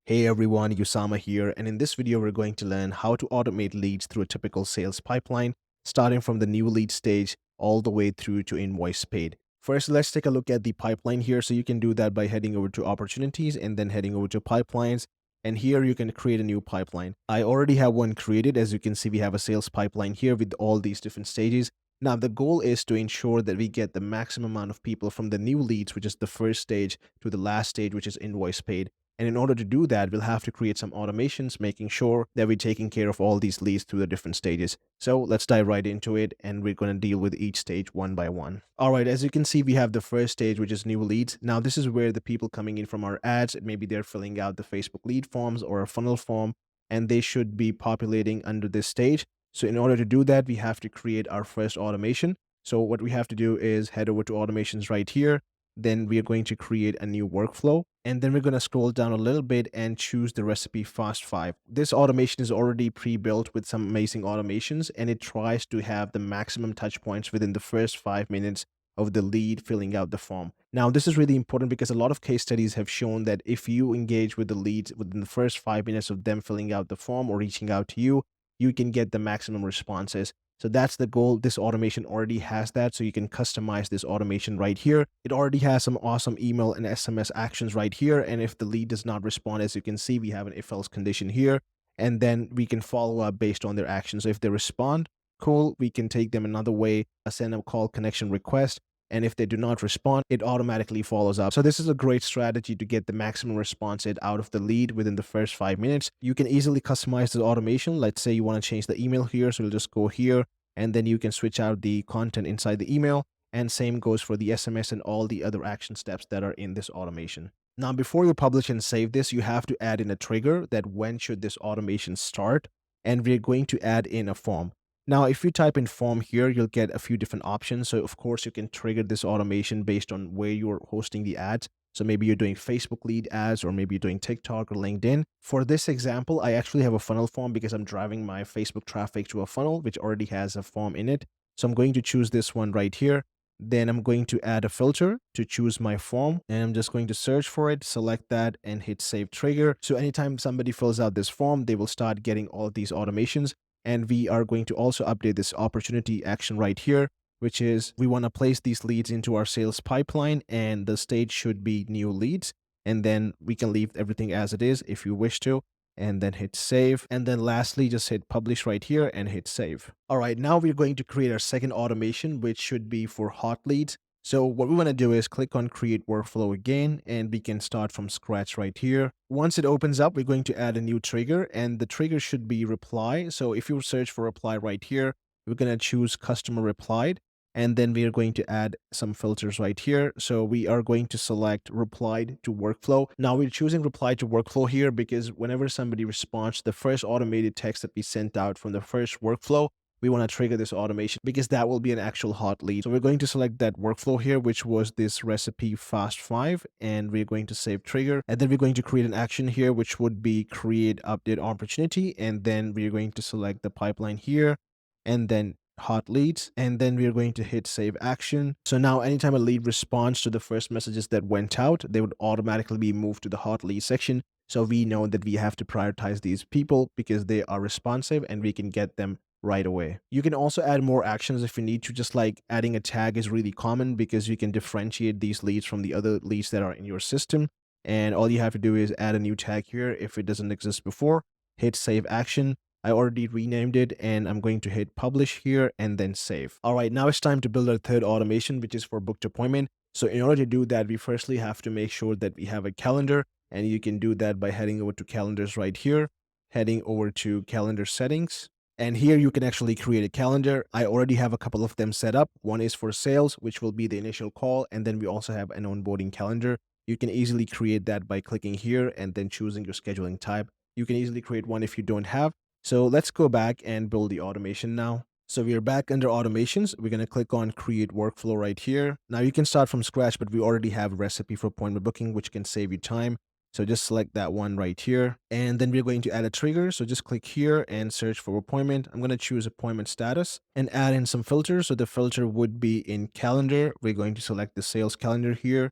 Hey everyone, Usama here, and in this video we're going to learn how to automate leads through a typical sales pipeline, starting from the new lead stage all the way through to invoice paid. First, let's take a look at the pipeline here. So you can do that by heading over to opportunities and then heading over to pipelines. And here you can create a new pipeline. I already have one created. As you can see, we have a sales pipeline here with all these different stages. Now, the goal is to ensure that we get the maximum amount of people from the new leads, which is the first stage, to the last stage, which is invoice paid. And in order to do that, we'll have to create some automations, making sure that we're taking care of all these leads through the different stages. So let's dive right into it, and we're going to deal with each stage one by one. All right, as you can see, we have the first stage, which is new leads. Now, this is where the people coming in from our ads, maybe they're filling out the Facebook lead forms or a funnel form, and they should be populating under this stage. So in order to do that, we have to create our first automation. So what we have to do is head over to automations right here. Then we are going to create a new workflow, and then we're going to scroll down a little bit and choose the recipe fast 5. This automation is already pre-built with some amazing automations, and it tries to have the maximum touch points within the first 5 minutes of the lead filling out the form. Now, this is really important because a lot of case studies have shown that if you engage with the leads within the first 5 minutes of them filling out the form or reaching out to you, you can get the maximum responses. So that's the goal. This automation already has that. So you can customize this automation right here. It already has some awesome email and SMS actions right here. And if the lead does not respond, as you can see, we have an if else condition here. And then we can follow up based on their actions. So if they respond, cool, we can take them another way, send a call connection request. And if they do not respond, it automatically follows up. So this is a great strategy to get the maximum response out of the lead within the first 5 minutes. You can easily customize the automation. Let's say you want to change the email here. So we'll just go here, and then you can switch out the content inside the email. And same goes for the SMS and all the other action steps that are in this automation. Now, before you publish and save this, you have to add in a trigger that when should this automation start, and we're going to add in a form. Now, if you type in form here, you'll get a few different options. So of course, you can trigger this automation based on where you're hosting the ads. So maybe you're doing Facebook lead ads, or maybe you're doing TikTok or LinkedIn. For this example, I actually have a funnel form because I'm driving my Facebook traffic to a funnel, which already has a form in it. So I'm going to choose this one right here. Then I'm going to add a filter to choose my form, and I'm just going to search for it, select that, and hit save trigger. So anytime somebody fills out this form, they will start getting all of these automations. And we are going to also update this opportunity action right here, which is we want to place these leads into our sales pipeline, and the stage should be new leads. And then we can leave everything as it is if you wish to, and then hit save. And then lastly, just hit publish right here and hit save. All right, now we're going to create our second automation, which should be for hot leads. So what we want to do is click on create workflow again, and we can start from scratch right here. Once it opens up, we're going to add a new trigger, and the trigger should be reply. So if you search for reply right here, we're going to choose customer replied, and then we are going to add some filters right here. So we are going to select replied to workflow. Now we're choosing reply to workflow here because whenever somebody responds to the first automated text that we sent out from the first workflow, we want to trigger this automation because that will be an actual hot lead. So we're going to select that workflow here, which was this recipe fast 5, and we're going to save trigger. And then we're going to create an action here, which would be create update opportunity. And then we're going to select the pipeline here, and then hot leads, and then we are going to hit save action. So now anytime a lead responds to the first messages that went out, they would automatically be moved to the hot lead section. So we know that we have to prioritize these people because they are responsive and we can get them right away. You can also add more actions if you need to. Just like adding a tag is really common because you can differentiate these leads from the other leads that are in your system. And all you have to do is add a new tag here if it doesn't exist before, hit save action. I already renamed it, and I'm going to hit publish here and then save. All right, now it's time to build our third automation, which is for booked appointment. So in order to do that, we firstly have to make sure that we have a calendar, and you can do that by heading over to calendars right here, heading over to calendar settings. And here you can actually create a calendar. I already have a couple of them set up. One is for sales, which will be the initial call. And then we also have an onboarding calendar. You can easily create that by clicking here and then choosing your scheduling type. You can easily create one if you don't have. So let's go back and build the automation now. So we are back under automations. We're going to click on create workflow right here. Now you can start from scratch, but we already have a recipe for appointment booking, which can save you time. So just select that one right here. And then we're going to add a trigger. So just click here and search for appointment. I'm going to choose appointment status and add in some filters. So the filter would be in calendar. We're going to select the sales calendar here.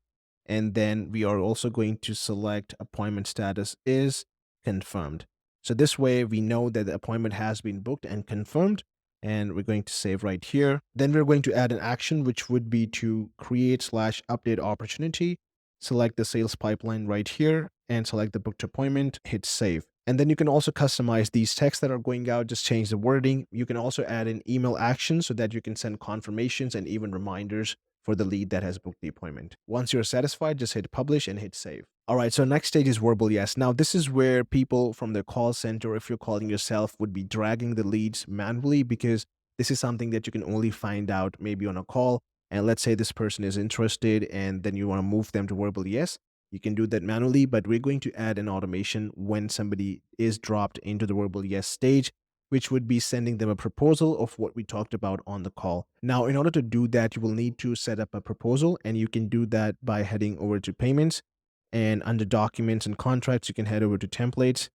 And then we are also going to select appointment status is confirmed. So this way we know that the appointment has been booked and confirmed, and we're going to save right here. Then we're going to add an action, which would be to create/update opportunity. Select the sales pipeline right here and select the booked appointment, hit save. And then you can also customize these texts that are going out, just change the wording. You can also add an email action so that you can send confirmations and even reminders for the lead that has booked the appointment. Once you're satisfied, just hit publish and hit save. All right, so next stage is verbal yes. Now, this is where people from the call center, if you're calling yourself, would be dragging the leads manually, because this is something that you can only find out maybe on a call. And let's say this person is interested and then you want to move them to verbal yes. You can do that manually, but we're going to add an automation when somebody is dropped into the verbal yes stage, which would be sending them a proposal of what we talked about on the call. Now, in order to do that, you will need to set up a proposal, and you can do that by heading over to payments, and under documents and contracts, you can head over to templates,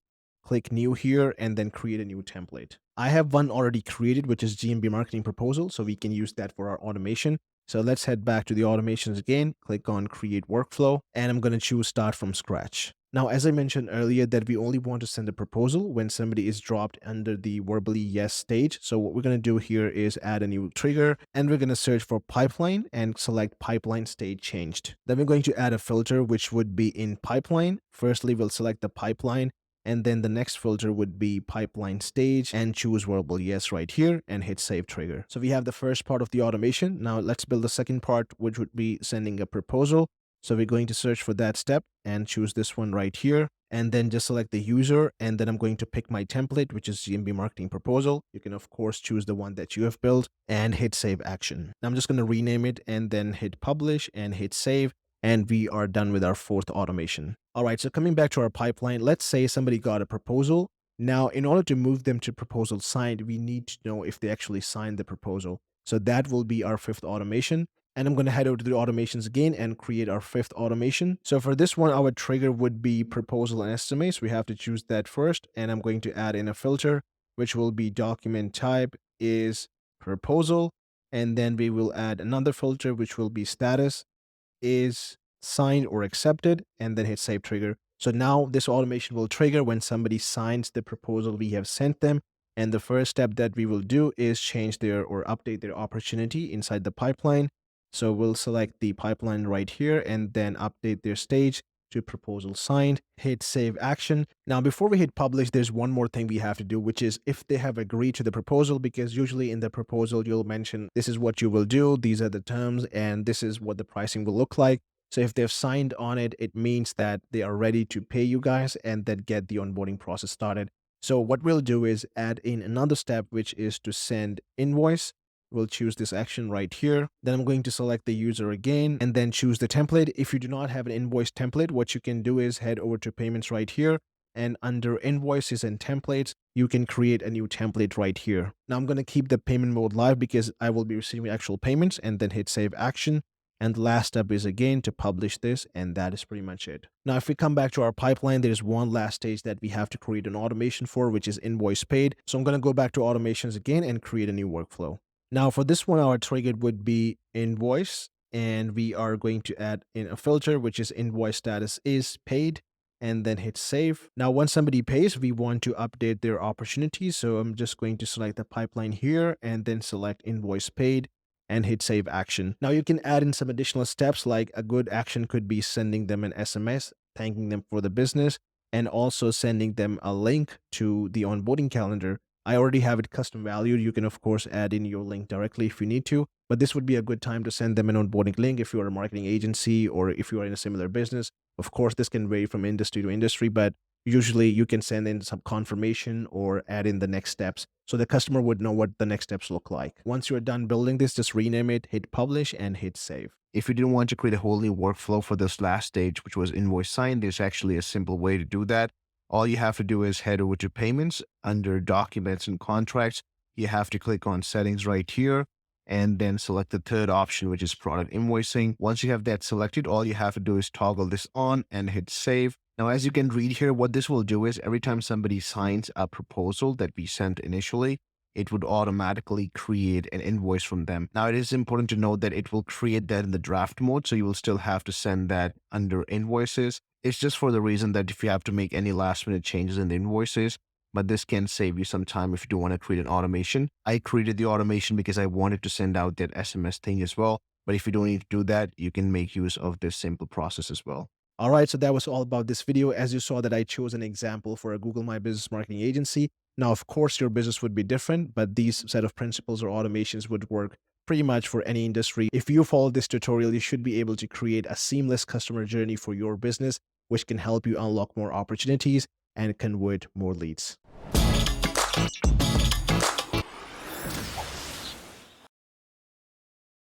click new here, and then create a new template. I have one already created, which is GMB marketing proposal. So we can use that for our automation. So let's head back to the automations again, click on create workflow, and I'm going to choose start from scratch. Now, as I mentioned earlier, that we only want to send a proposal when somebody is dropped under the verbally yes stage. So what we're going to do here is add a new trigger, and we're going to search for pipeline and select pipeline state changed. Then we're going to add a filter, which would be in pipeline. Firstly, we'll select the pipeline, and then the next filter would be pipeline stage, and choose verbal yes right here and hit save trigger. So we have the first part of the automation. Now let's build the second part, which would be sending a proposal. So we're going to search for that step and choose this one right here, and then just select the user. And then I'm going to pick my template, which is GMB marketing proposal. You can of course choose the one that you have built and hit save action. Now I'm just going to rename it and then hit publish and hit save. And we are done with our fourth automation. All right, so coming back to our pipeline, let's say somebody got a proposal. Now, in order to move them to proposal signed, we need to know if they actually signed the proposal. So that will be our fifth automation. And I'm going to head over to the automations again and create our fifth automation. So for this one, our trigger would be proposal and estimates. We have to choose that first. And I'm going to add in a filter, which will be document type is proposal. And then we will add another filter, which will be status is signed or accepted, and then hit save trigger. So now this automation will trigger when somebody signs the proposal we have sent them. And the first step that we will do is change their or update their opportunity inside the pipeline. So we'll select the pipeline right here and then update their stage to proposal signed, hit save action. Now, before we hit publish, there's one more thing we have to do, which is if they have agreed to the proposal, because usually in the proposal, you'll mention this is what you will do, these are the terms, and this is what the pricing will look like. So if they've signed on it, it means that they are ready to pay you guys and then get the onboarding process started. So what we'll do is add in another step, which is to send invoice. We'll choose this action right here. Then I'm going to select the user again and then choose the template. If you do not have an invoice template, what you can do is head over to payments right here, and under invoices and templates, you can create a new template right here. Now I'm going to keep the payment mode live because I will be receiving actual payments, and then hit save action. And the last step is again to publish this, and that is pretty much it. Now, if we come back to our pipeline, there's one last stage that we have to create an automation for, which is invoice paid. So I'm going to go back to automations again and create a new workflow. Now for this one, our trigger would be invoice, and we are going to add in a filter, which is invoice status is paid, and then hit save. Now, once somebody pays, we want to update their opportunity. So I'm just going to select the pipeline here and then select invoice paid and hit save action. Now you can add in some additional steps, like a good action could be sending them an SMS, thanking them for the business, and also sending them a link to the onboarding calendar. I already have it custom valued. You can of course add in your link directly if you need to, but this would be a good time to send them an onboarding link if you are a marketing agency or if you are in a similar business. Of course, this can vary from industry to industry, but usually you can send in some confirmation or add in the next steps so the customer would know what the next steps look like. Once you're done building this, just rename it, hit publish, and hit save. If you didn't want to create a whole new workflow for this last stage, which was invoice sign, there's actually a simple way to do that. All you have to do is head over to payments under documents and contracts. You have to click on settings right here and then select the third option, which is product invoicing. Once you have that selected, all you have to do is toggle this on and hit save. Now, as you can read here, what this will do is every time somebody signs a proposal that we sent initially, it would automatically create an invoice from them. Now, it is important to note that it will create that in the draft mode, so you will still have to send that under invoices. It's just for the reason that if you have to make any last minute changes in the invoices, but this can save you some time if you do want to create an automation. I created the automation because I wanted to send out that SMS thing as well. But if you don't need to do that, you can make use of this simple process as well. All right, so that was all about this video. As you saw that I chose an example for a Google My Business marketing agency. Now, of course, your business would be different, but these set of principles or automations would work pretty much for any industry. If you follow this tutorial, you should be able to create a seamless customer journey for your business, which can help you unlock more opportunities and convert more leads.